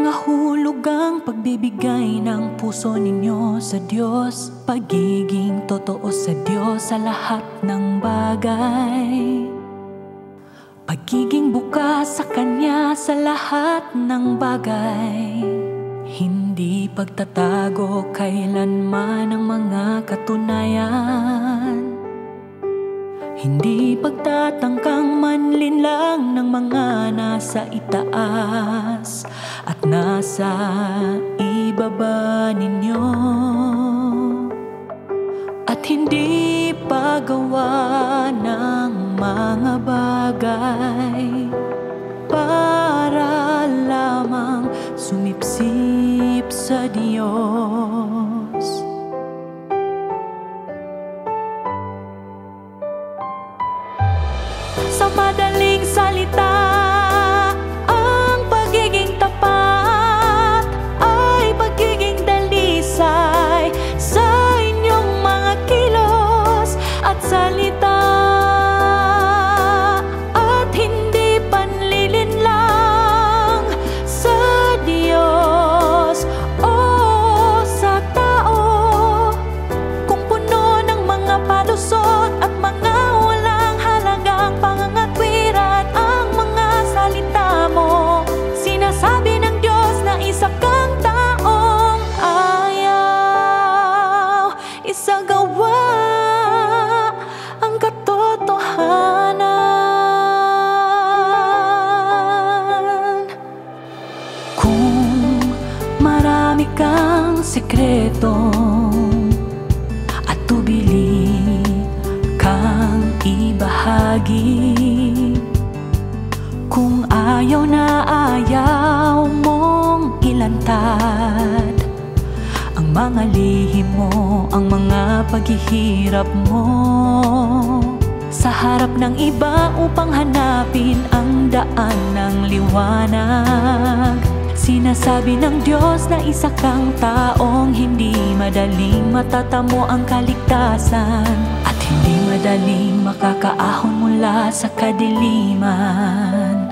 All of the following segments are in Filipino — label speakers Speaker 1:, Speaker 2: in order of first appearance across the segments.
Speaker 1: mga hulugang pagbibigay ng puso ninyo sa Diyos, pagiging totoo sa Diyos sa lahat ng bagay, pagiging bukas sa Kanya sa lahat ng bagay, hindi pagtatago kailanman ng mga katunayan, hindi pagtatangkang manlinlang ng mga nasa itaas at nasa ibaba ninyo, at hindi paggawa ng mga bagay para lamang sumipsip sa Diyos. Sa madaling salita, ang pagiging tapat ay pagiging dalisay sa inyong mga kilos at salita, at hindi panlilinlang sa Diyos o sa tao. Kung puno ng mga palusot at mga walang halagang pangangatwiran ang mga salita mo, sinasabi ng Diyos na isa kang taong ayaw isagawa ang katotohanan. Kung marami kang sikretong at tubili kang ibahagi, kung ayaw na ayaw mong ilantad ang mga lihim mo, ang mga paghihirap mo sa harap ng iba upang hanapin ang daan ng liwanag, sinasabi ng Diyos na isa kang taong hindi madaling matatamo ang kaligtasan at hindi madaling makakaahon mula sa kadiliman.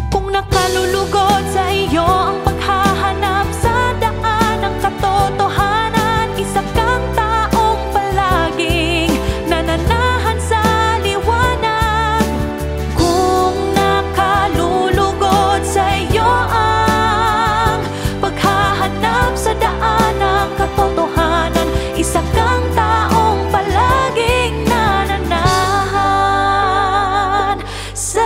Speaker 1: Kung nakalulugod sa iyo ang paghahanap sa daan ng katotohanan, isa kang taong palaging nananahan sa liwanag. Kung nakalulugod sa iyo ang paghahanap sa daan ng katotohanan, isa kang taong palaging nananahan sa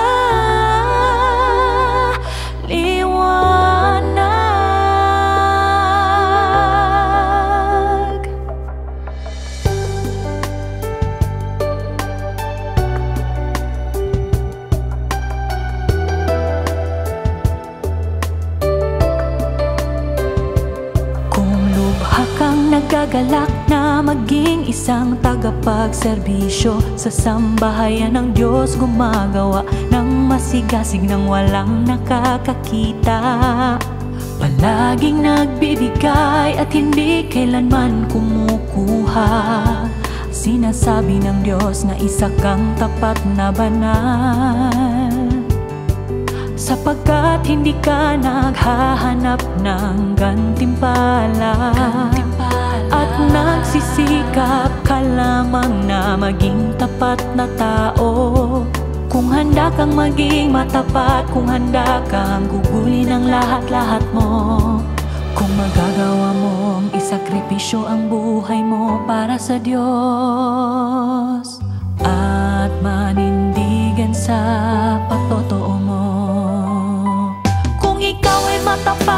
Speaker 1: liwanag. Kung lubha kang nagagalak na maging isang tagapagserbisyo sa sambahayan ng Diyos, gumagawa ng masigasig nang walang nakakakita, palaging nagbibigay at hindi kailanman kumukuha, sinasabi ng Diyos na isa kang tapat na banal, sapagkat hindi ka naghahanap ng gantimpala at nagsisikap ka lamang na maging tapat na tao. Kung handa kang maging matapat, kung handa kang gugulin ang lahat-lahat mo, kung magagawa mong isakripisyo ang buhay mo para sa Diyos at manindigan sa patotoo mo, kung ikaw ay matapat